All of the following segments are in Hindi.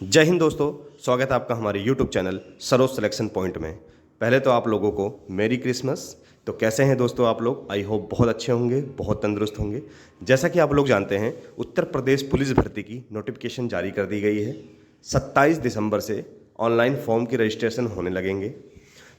जय हिंद दोस्तों। स्वागत है आपका हमारे YouTube channel Saroj selection point में। पहले तो आप लोगों को मेरी क्रिसमस। तो कैसे हैं दोस्तों आप लोग? आई होप बहुत अच्छे होंगे, बहुत तंदुरुस्त होंगे। जैसा कि आप लोग जानते हैं, उत्तर प्रदेश पुलिस भर्ती की नोटिफिकेशन जारी कर दी गई है। 27 दिसंबर से ऑनलाइन फॉर्म की रजिस्ट्रेशन होने लगेंगे।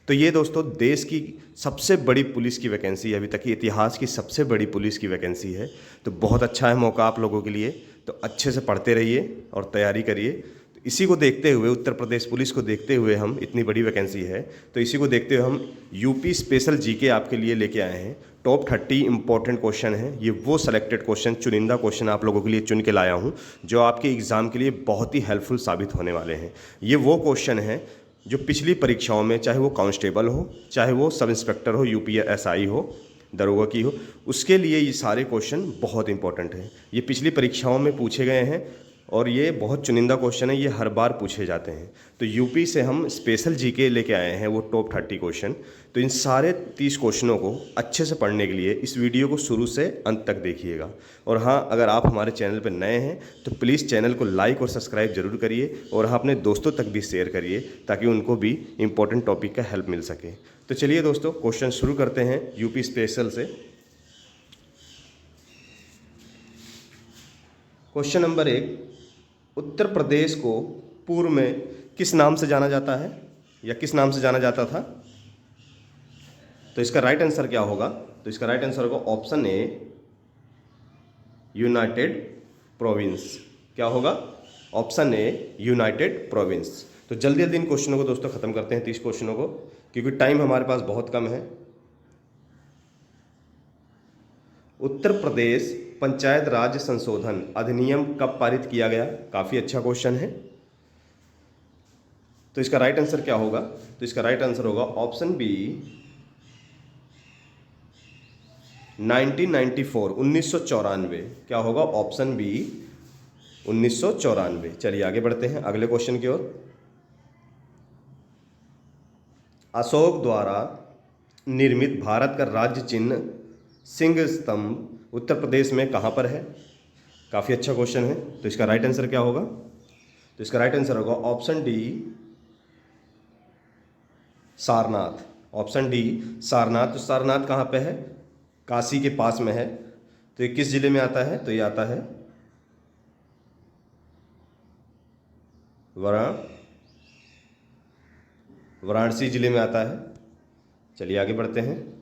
तो ये दोस्तों देश की सबसे बड़ी पुलिस की वैकेंसी है, अभी तक की इतिहास की सबसे बड़ी पुलिस की वैकेंसी है। तो बहुत अच्छा है मौका आप लोगों के लिए। तो अच्छे से पढ़ते रहिए और तैयारी करिए। तो इसी को देखते हुए, उत्तर प्रदेश पुलिस को देखते हुए, हम इतनी बड़ी वैकेंसी है तो इसी को देखते हुए हम यूपी स्पेशल जीके आपके लिए लेके आए हैं। टॉप 30 इंपॉर्टेंट क्वेश्चन है। ये वो सेलेक्टेड क्वेश्चन, चुनिंदा क्वेश्चन आप लोगों के लिए चुन के लाया हूँ, जो आपके एग्ज़ाम के लिए बहुत ही हेल्पफुल साबित होने वाले हैं। ये वो क्वेश्चन है जो पिछली परीक्षाओं में, चाहे वो कांस्टेबल हो, चाहे वो सब इंस्पेक्टर हो, यूपीएसआई हो, दरोगा की हो, उसके लिए ये सारे क्वेश्चन बहुत इंपॉर्टेंट हैं। ये पिछली परीक्षाओं में पूछे गए हैं और ये बहुत चुनिंदा क्वेश्चन है, ये हर बार पूछे जाते हैं। तो यूपी से हम स्पेशल जीके लेके आए हैं, वो टॉप 30 क्वेश्चन। तो इन सारे 30 क्वेश्चनों को अच्छे से पढ़ने के लिए इस वीडियो को शुरू से अंत तक देखिएगा। और हाँ, अगर आप हमारे चैनल पर नए हैं तो प्लीज़ चैनल को लाइक और सब्सक्राइब जरूर करिए, और हाँ, अपने दोस्तों तक भी शेयर करिए ताकि उनको भी इंपॉर्टेंट टॉपिक का हेल्प मिल सके। तो चलिए दोस्तों, क्वेश्चन शुरू करते हैं यूपी स्पेशल से। क्वेश्चन नंबर 1, उत्तर प्रदेश को पूर्व में किस नाम से जाना जाता है, या किस नाम से जाना जाता था? तो इसका राइट आंसर क्या होगा? तो इसका राइट आंसर होगा ऑप्शन ए, यूनाइटेड प्रोविंस। क्या होगा? ऑप्शन ए, यूनाइटेड प्रोविंस। तो जल्दी जल्दी इन क्वेश्चनों को दोस्तों खत्म करते हैं, 30 क्वेश्चनों को, क्योंकि टाइम हमारे पास बहुत कम है। उत्तर प्रदेश पंचायत राज संशोधन अधिनियम कब पारित किया गया? काफ़ी अच्छा क्वेश्चन है। तो इसका राइट आंसर क्या होगा? तो इसका राइट आंसर होगा ऑप्शन बी, 1994, 1994। क्या होगा? Option B, 1994। चलिए आगे बढ़ते हैं अगले क्वेश्चन की ओर। अशोक द्वारा निर्मित भारत का राज्य चिन्ह सिंह स्तंभ उत्तर प्रदेश में कहाँ पर है? काफ़ी अच्छा क्वेश्चन है। तो इसका राइट आंसर क्या होगा? तो इसका राइट आंसर होगा option D, Sarnath. Option D, Sarnath. तो सारनाथ कहाँ पे है? काशी के पास में है। तो ये किस जिले में आता है? तो ये आता है वाराणसी जिले में आता है। चलिए आगे बढ़ते हैं।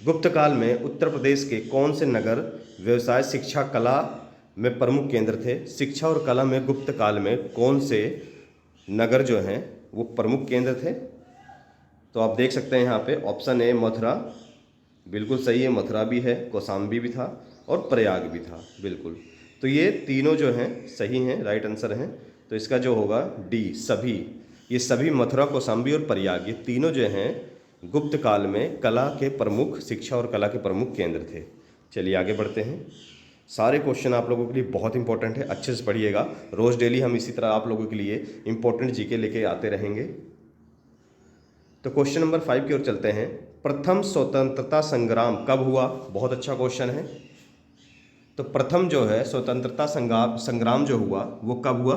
गुप्त काल में उत्तर प्रदेश के कौन से नगर व्यवसाय, शिक्षा, कला में प्रमुख केंद्र थे? शिक्षा और कला में गुप्त काल में कौन से नगर जो हैं वो प्रमुख केंद्र थे? तो आप देख सकते हैं यहाँ पे ऑप्शन ए, मथुरा। बिल्कुल सही है, मथुरा भी है, कौशाम्बी भी था और प्रयाग भी था। बिल्कुल। तो ये तीनों जो हैं सही हैं, राइट आंसर हैं। तो इसका जो होगा डी, सभी। ये सभी मथुरा, कौशाम्बी और प्रयाग, ये तीनों जो हैं गुप्त काल में कला के प्रमुख, शिक्षा और कला के प्रमुख केंद्र थे। चलिए आगे बढ़ते हैं। सारे क्वेश्चन आप लोगों के लिए बहुत इंपॉर्टेंट है, अच्छे से पढ़िएगा। रोज़ डेली हम इसी तरह आप लोगों के लिए इंपॉर्टेंट जीके लेके आते रहेंगे। तो क्वेश्चन नंबर 5 की ओर चलते हैं। प्रथम स्वतंत्रता संग्राम कब हुआ? बहुत अच्छा क्वेश्चन है। तो प्रथम जो है स्वतंत्रता संग्राम जो हुआ वो कब हुआ?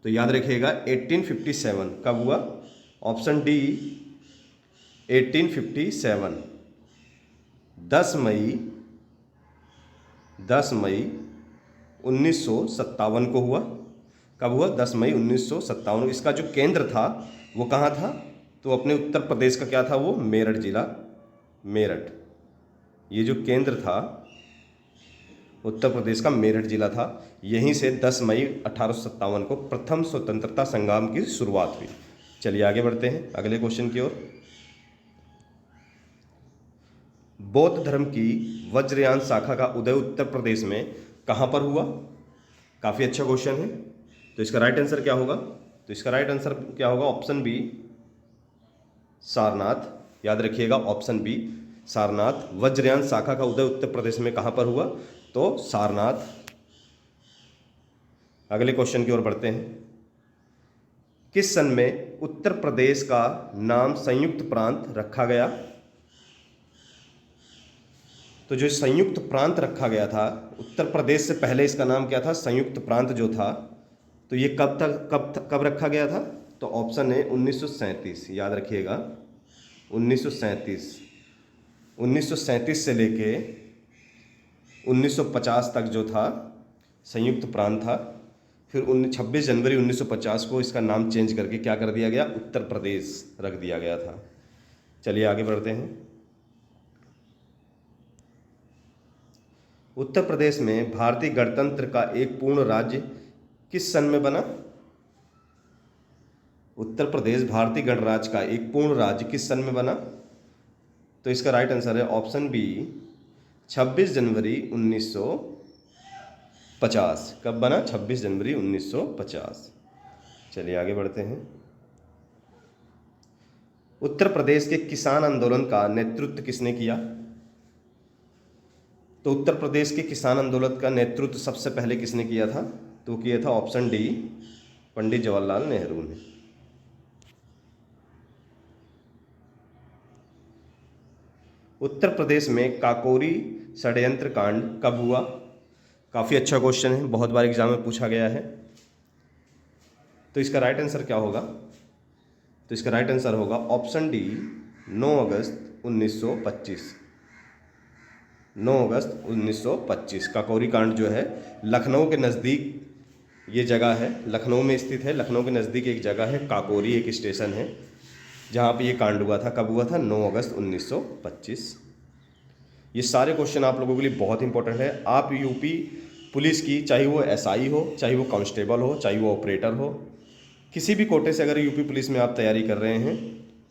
तो याद रखिएगा 1857। कब हुआ? Option D, 1857। 10 मई 1957 को हुआ। कब हुआ? 10 मई 1957। इसका जो केंद्र था वो कहाँ था? तो अपने उत्तर प्रदेश का क्या था वो? मेरठ जिला, मेरठ। ये जो केंद्र था उत्तर प्रदेश का मेरठ जिला था। यहीं से 10 मई 1857 को प्रथम स्वतंत्रता संग्राम की शुरुआत हुई। चलिए आगे बढ़ते हैं अगले क्वेश्चन की ओर। बौद्ध धर्म की वज्रयान शाखा का उदय उत्तर प्रदेश में कहाँ पर हुआ? काफ़ी अच्छा क्वेश्चन है। तो इसका राइट आंसर क्या होगा? तो इसका राइट आंसर क्या होगा? Option B, Sarnath. याद रखिएगा ऑप्शन बी, सारनाथ। वज्रयान शाखा का उदय उत्तर प्रदेश में कहाँ पर हुआ? तो सारनाथ। अगले क्वेश्चन की ओर बढ़ते हैं। किस सन में उत्तर प्रदेश का नाम संयुक्त प्रांत रखा गया? तो जो संयुक्त प्रांत रखा गया था, उत्तर प्रदेश से पहले इसका नाम क्या था, संयुक्त प्रांत जो था, तो ये कब रखा गया था? तो ऑप्शन है 1937, याद रखिएगा 1937। 1937 से लेके 1950 तक जो था संयुक्त प्रांत था। फिर 26 जनवरी 1950 को इसका नाम चेंज करके क्या कर दिया गया, उत्तर प्रदेश रख दिया गया था। चलिए आगे बढ़ते हैं। उत्तर प्रदेश में भारतीय गणतंत्र का एक पूर्ण राज्य किस सन में बना? उत्तर प्रदेश भारतीय गणराज्य का एक पूर्ण राज्य किस सन में बना? तो इसका राइट आंसर है ऑप्शन बी 26 जनवरी 1950। कब बना? 26 जनवरी 1950। चलिए आगे बढ़ते हैं। उत्तर प्रदेश के किसान आंदोलन का नेतृत्व किसने किया? तो उत्तर प्रदेश के किसान आंदोलन का नेतृत्व सबसे पहले किसने किया था? तो किया था ऑप्शन डी पंडित जवाहरलाल नेहरू ने। उत्तर प्रदेश में काकोरी षड्यंत्र कांड कब हुआ? काफ़ी अच्छा क्वेश्चन है, बहुत बार एग्जाम में पूछा गया है। तो इसका राइट आंसर क्या होगा? तो इसका राइट आंसर होगा ऑप्शन डी 9 अगस्त 1925। 9 अगस्त 1925 काकोरी कांड जो है लखनऊ के नज़दीक ये जगह है, लखनऊ में स्थित है। लखनऊ के नज़दीक एक जगह है काकोरी, एक स्टेशन है जहाँ पे ये कांड हुआ था। कब हुआ था? 9 अगस्त 1925। ये सारे क्वेश्चन आप लोगों के लिए बहुत इंपॉर्टेंट है। आप यूपी पुलिस की, चाहे वो एसआई हो, चाहे वो कांस्टेबल हो, चाहे वो ऑपरेटर हो, किसी भी कोटे से अगर यूपी पुलिस में आप तैयारी कर रहे हैं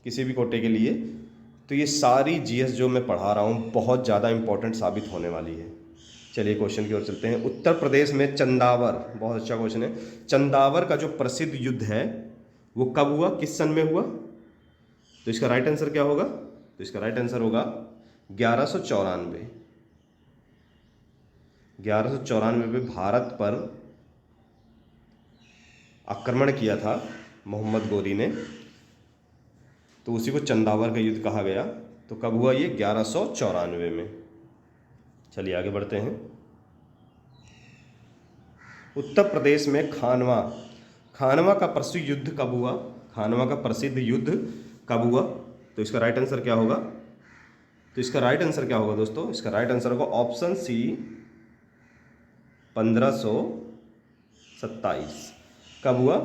किसी भी कोटे के लिए, तो ये सारी जीएस जो मैं पढ़ा रहा हूँ बहुत ज़्यादा इंपॉर्टेंट साबित होने वाली है। चलिए क्वेश्चन की ओर चलते हैं। उत्तर प्रदेश में चंदावर, बहुत अच्छा क्वेश्चन है, चंदावर का जो प्रसिद्ध युद्ध है वो कब हुआ, किस सन में हुआ? तो इसका राइट आंसर क्या होगा? तो इसका राइट आंसर होगा 1194। 1194 में भारत पर आक्रमण किया था मोहम्मद गोरी ने, तो उसी को चंदावर का युद्ध कहा गया। तो कब हुआ ये? 1194 में। चलिए आगे बढ़ते हैं। उत्तर प्रदेश में खानवा का प्रसिद्ध युद्ध कब हुआ? खानवा का प्रसिद्ध युद्ध कब हुआ? तो इसका राइट आंसर क्या होगा? तो इसका राइट आंसर क्या होगा दोस्तों? इसका राइट आंसर होगा ऑप्शन सी 1527। कब हुआ?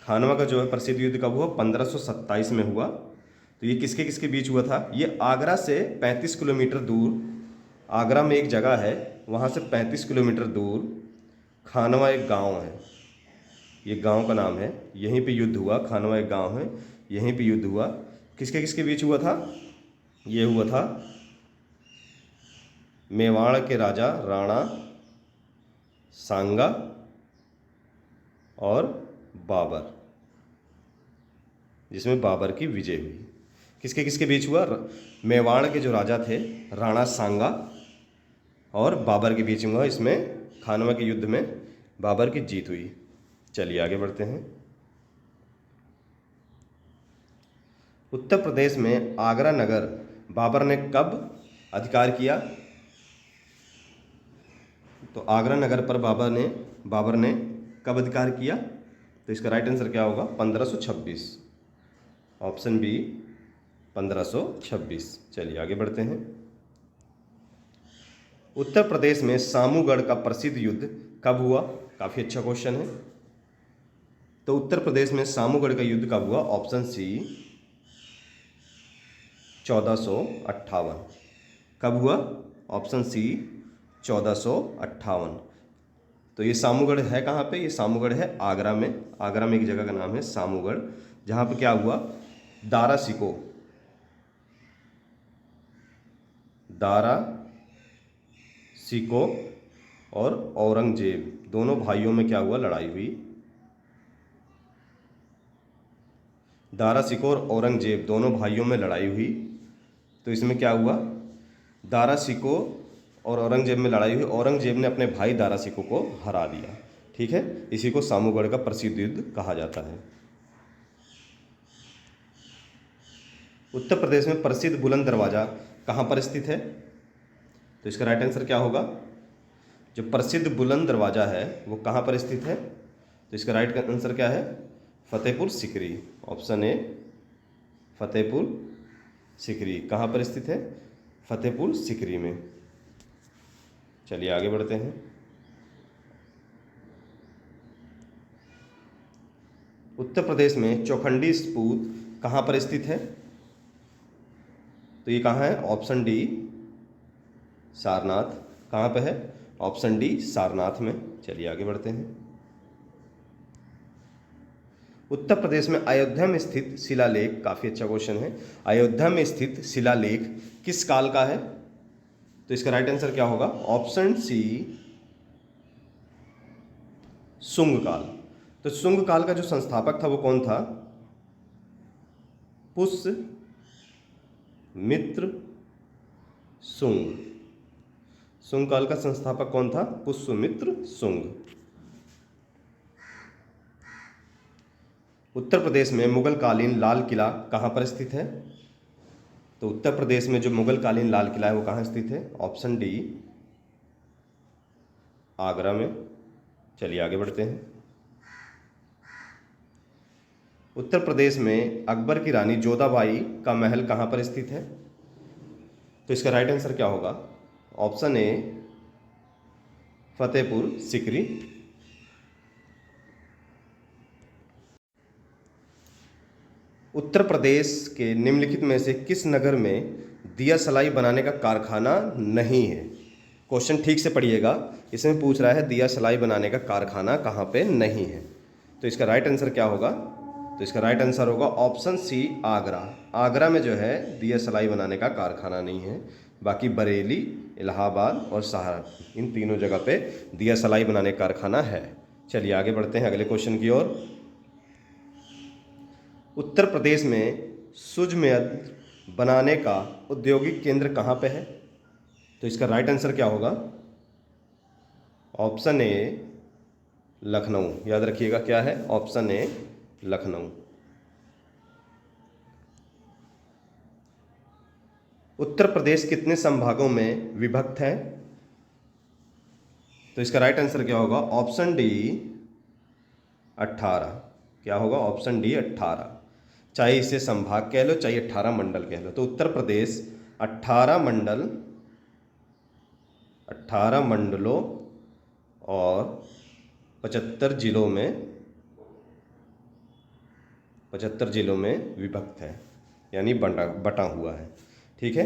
खानवा का जो है प्रसिद्ध युद्ध कब हुआ? 1527 में हुआ। तो ये किसके किसके बीच हुआ था? ये आगरा से 35 किलोमीटर दूर, आगरा में एक जगह है, वहाँ से 35 किलोमीटर दूर खानवा एक गांव है, ये गांव का नाम है, यहीं पे युद्ध हुआ। खानवा एक गांव है, यहीं पे युद्ध हुआ। किसके किसके बीच हुआ था? ये हुआ था मेवाड़ के राजा राणा सांगा और बाबर, जिसमें बाबर की विजय हुई। किसके किसके बीच हुआ? मेवाड़ के जो राजा थे राणा सांगा और बाबर के बीच में हुआ। इसमें खानवा के युद्ध में बाबर की जीत हुई। चलिए आगे बढ़ते हैं। उत्तर प्रदेश में आगरा नगर बाबर ने कब अधिकार किया? तो आगरा नगर पर बाबर ने कब अधिकार किया? तो इसका राइट आंसर क्या होगा? 1526। Option B 1526। चलिए आगे बढ़ते हैं। उत्तर प्रदेश में सामूगढ़ का प्रसिद्ध युद्ध कब हुआ? काफ़ी अच्छा क्वेश्चन है। तो उत्तर प्रदेश में सामूगढ़ का युद्ध कब हुआ? Option C 1458। कब हुआ? Option C 1458। तो ये सामूगढ़ है कहाँ पे? ये सामूगढ़ है आगरा में। आगरा में एक जगह का नाम है सामूगढ़, जहाँ पे क्या हुआ? दारा सिको और औरंगजेब दोनों भाइयों में क्या हुआ? लड़ाई हुई। दारा सिको और औरंगजेब दोनों भाइयों में लड़ाई हुई। तो इसमें क्या हुआ? दारा सिको और औरंगजेब में लड़ाई हुई। औरंगजेब ने अपने भाई दारा सिको को हरा दिया। ठीक है, इसी को सामूगढ़ का प्रसिद्ध युद्ध कहा जाता है। उत्तर प्रदेश में प्रसिद्ध बुलंद दरवाज़ा कहाँ पर स्थित है? तो इसका राइट आंसर क्या होगा? जो प्रसिद्ध बुलंद दरवाज़ा है वो कहाँ पर स्थित है? तो इसका राइट आंसर क्या है? फतेहपुर सिकरी। ऑप्शन ए फतेहपुर सिकरी कहाँ पर स्थित है? फतेहपुर सिकरी में। चलिए आगे बढ़ते हैं। उत्तर प्रदेश में चौखंडी स्तूप कहाँ पर स्थित है? तो ये कहाँ है? Option D Sarnath. कहाँ पे है? ऑप्शन डी सारनाथ में। चलिए आगे बढ़ते हैं। उत्तर प्रदेश में अयोध्या में स्थित शिलालेख, काफ़ी अच्छा क्वेश्चन है, अयोध्या में स्थित शिलालेख किस काल का है? तो इसका राइट आंसर क्या होगा? ऑप्शन सी शुंग काल। तो शुंग काल का जो संस्थापक था वो कौन था? पुष्यमित्र शुंग। शुंग काल का संस्थापक कौन था? पुष्यमित्र शुंग। उत्तर प्रदेश में मुगल कालीन लाल किला कहाँ पर स्थित है? तो उत्तर प्रदेश में जो मुगल कालीन लाल किला है वो कहाँ स्थित है? ऑप्शन डी आगरा में। चलिए आगे बढ़ते हैं। उत्तर प्रदेश में अकबर की रानी जोधाबाई का महल कहाँ पर स्थित है? तो इसका राइट आंसर क्या होगा? Option A Fatehpur Sikri. उत्तर प्रदेश के निम्नलिखित में से किस नगर में दिया सलाई बनाने का कारखाना नहीं है? क्वेश्चन ठीक से पढ़िएगा, इसमें पूछ रहा है दिया सलाई बनाने का कारखाना कहाँ पे नहीं है। तो इसका राइट आंसर क्या होगा? तो इसका राइट आंसर होगा ऑप्शन सी आगरा। आगरा में जो है दिया सलाई बनाने का कारखाना नहीं है, बाकी बरेली, इलाहाबाद और सहारनपुर, इन तीनों जगह पे दिया सलाई बनाने का कारखाना है। चलिए आगे बढ़ते हैं अगले क्वेश्चन की ओर। उत्तर प्रदेश में सूक्ष्म यंत्र बनाने का औद्योगिक केंद्र कहाँ पे है? तो इसका राइट आंसर क्या होगा? ऑप्शन ए लखनऊ। याद रखिएगा क्या है? Option A Lucknow. उत्तर प्रदेश कितने संभागों में विभक्त है? तो इसका राइट आंसर क्या होगा? Option D 18। क्या होगा? Option D 18। चाहे इसे संभाग कह लो चाहे 18 मंडल कह लो, तो उत्तर प्रदेश 18 मंडलों और 75 जिलों में विभक्त है, यानी बटा हुआ है। ठीक है,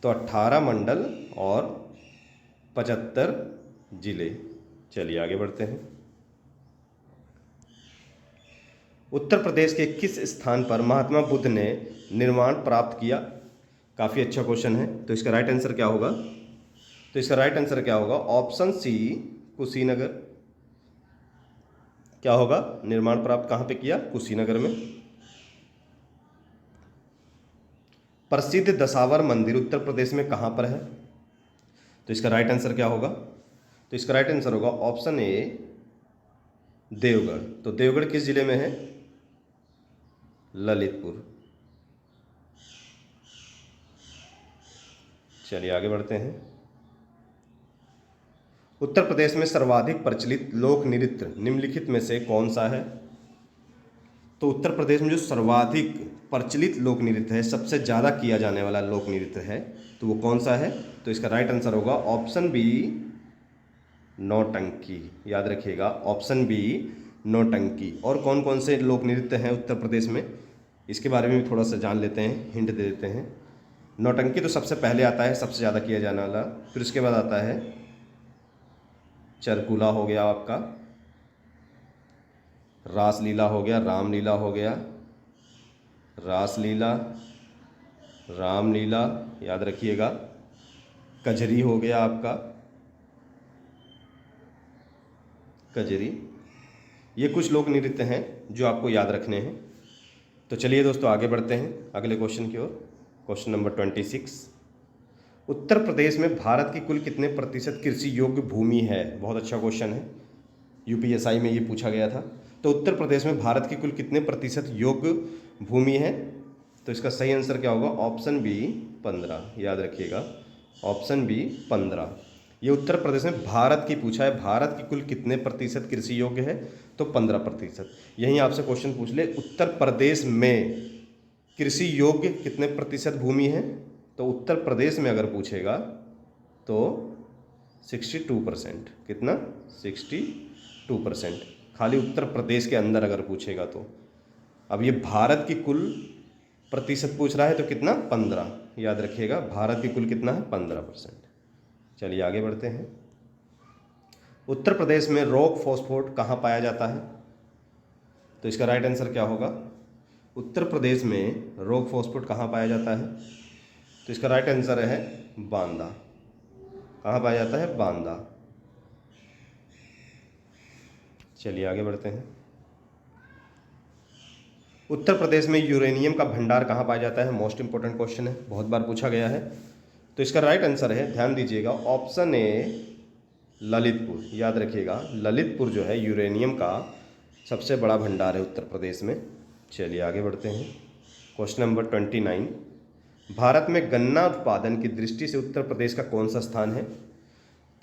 तो 18 मंडल और 75 जिले। चलिए आगे बढ़ते हैं। उत्तर प्रदेश के किस स्थान पर महात्मा बुद्ध ने निर्माण प्राप्त किया? काफ़ी अच्छा क्वेश्चन है। तो इसका राइट आंसर क्या होगा? तो इसका राइट आंसर क्या होगा? Option C Kushinagar. क्या होगा? निर्माण प्राप्त कहाँ पे किया? कुशीनगर में। प्रसिद्ध दशावर मंदिर उत्तर प्रदेश में कहाँ पर है? तो इसका राइट आंसर क्या होगा? तो इसका राइट आंसर होगा ऑप्शन ए देवगढ़। तो देवगढ़ किस जिले में है? ललितपुर। चलिए आगे बढ़ते हैं। उत्तर प्रदेश में सर्वाधिक प्रचलित लोक नृत्य निम्नलिखित में से कौन सा है? तो उत्तर प्रदेश में जो सर्वाधिक प्रचलित लोक नृत्य है, सबसे ज़्यादा किया जाने वाला लोक नृत्य है, तो वो कौन सा है? तो इसका राइट आंसर होगा ऑप्शन बी नौटंकी। याद रखिएगा, ऑप्शन बी नौटंकी। और कौन कौन से लोक नृत्य हैं उत्तर प्रदेश में, इसके बारे में भी थोड़ा सा जान लेते हैं, हिंट दे देते हैं। नौटंकी तो सबसे पहले आता है, सबसे ज़्यादा किया जाने वाला। फिर उसके बाद आता है चरकुला हो गया आपका, रासलीला हो गया, रामलीला हो गया, रासलीला, रामलीला, याद रखिएगा, कजरी हो गया आपका, कजरी। ये कुछ लोक नृत्य हैं जो आपको याद रखने हैं। तो चलिए दोस्तों आगे बढ़ते हैं अगले क्वेश्चन की ओर। Question number 26। उत्तर प्रदेश में भारत की कुल कितने प्रतिशत कृषि योग्य भूमि है? बहुत अच्छा क्वेश्चन है, यूपीएसआई में ये पूछा गया था। तो उत्तर प्रदेश में भारत की कुल कितने प्रतिशत योग्य भूमि है? तो इसका सही आंसर क्या होगा? Option B 15। याद रखिएगा, ऑप्शन बी 15। ये उत्तर प्रदेश में भारत की पूछा है, भारत की कुल कितने प्रतिशत कृषि योग्य है, तो 15%। यहीं आपसे क्वेश्चन पूछ ले उत्तर प्रदेश में कृषि योग्य कितने प्रतिशत भूमि है, तो उत्तर प्रदेश में अगर पूछेगा तो 62%। कितना? 62%। खाली उत्तर प्रदेश के अंदर अगर पूछेगा तो। अब ये भारत की कुल प्रतिशत पूछ रहा है तो कितना? 15। याद रखिएगा भारत की कुल कितना है? 15%। चलिए आगे बढ़ते हैं। उत्तर प्रदेश में रॉक फॉस्फेट कहाँ पाया जाता है, तो इसका राइट आंसर क्या होगा? उत्तर प्रदेश में रॉक फॉस्फेट कहाँ पाया जाता है, तो इसका राइट आंसर है बांदा। कहाँ पाया जाता है? बांदा। चलिए आगे बढ़ते हैं। उत्तर प्रदेश में यूरेनियम का भंडार कहाँ पाया जाता है? मोस्ट इंपॉर्टेंट क्वेश्चन है, बहुत बार पूछा गया है। तो इसका राइट आंसर है, ध्यान दीजिएगा, ऑप्शन ए ललितपुर। याद रखिएगा ललितपुर जो है यूरेनियम का सबसे बड़ा भंडार है उत्तर प्रदेश में। चलिए आगे बढ़ते हैं। Question number 29। भारत में गन्ना उत्पादन की दृष्टि से उत्तर प्रदेश का कौन सा स्थान है,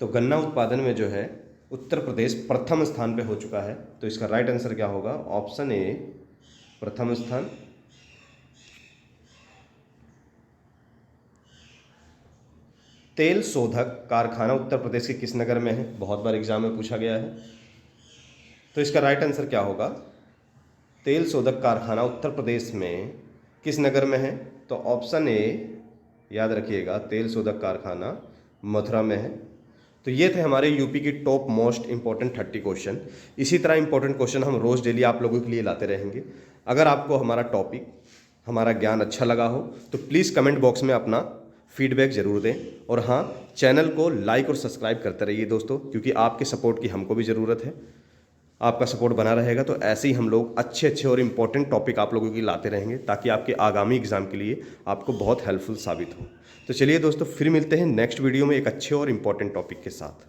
तो गन्ना उत्पादन में जो है उत्तर प्रदेश प्रथम स्थान पे हो चुका है। तो इसका राइट आंसर क्या होगा? ऑप्शन ए प्रथम स्थान। तेल शोधक कारखाना उत्तर प्रदेश के किस नगर में है? बहुत बार एग्जाम में पूछा गया है। तो इसका राइट आंसर क्या होगा? तेल शोधक कारखाना उत्तर प्रदेश में किस नगर में है, तो ऑप्शन ए याद रखिएगा तेल शोधक कारखाना मथुरा में है। तो ये थे हमारे यूपी की टॉप मोस्ट इंपॉर्टेंट 30 क्वेश्चन। इसी तरह इंपॉर्टेंट क्वेश्चन हम रोज़ डेली आप लोगों के लिए लाते रहेंगे। अगर आपको हमारा टॉपिक, हमारा ज्ञान अच्छा लगा हो तो प्लीज़ कमेंट बॉक्स में अपना फीडबैक ज़रूर दें। और हाँ, चैनल को लाइक और सब्सक्राइब करते रहिए दोस्तों, क्योंकि आपके सपोर्ट की हमको भी ज़रूरत है। आपका सपोर्ट बना रहेगा तो ऐसे ही हम लोग अच्छे अच्छे और इम्पोर्टेंट टॉपिक आप लोगों की लाते रहेंगे, ताकि आपके आगामी एग्जाम के लिए आपको बहुत हेल्पफुल साबित हो। तो चलिए दोस्तों, फिर मिलते हैं नेक्स्ट वीडियो में एक अच्छे और इम्पोर्टेंट टॉपिक के साथ।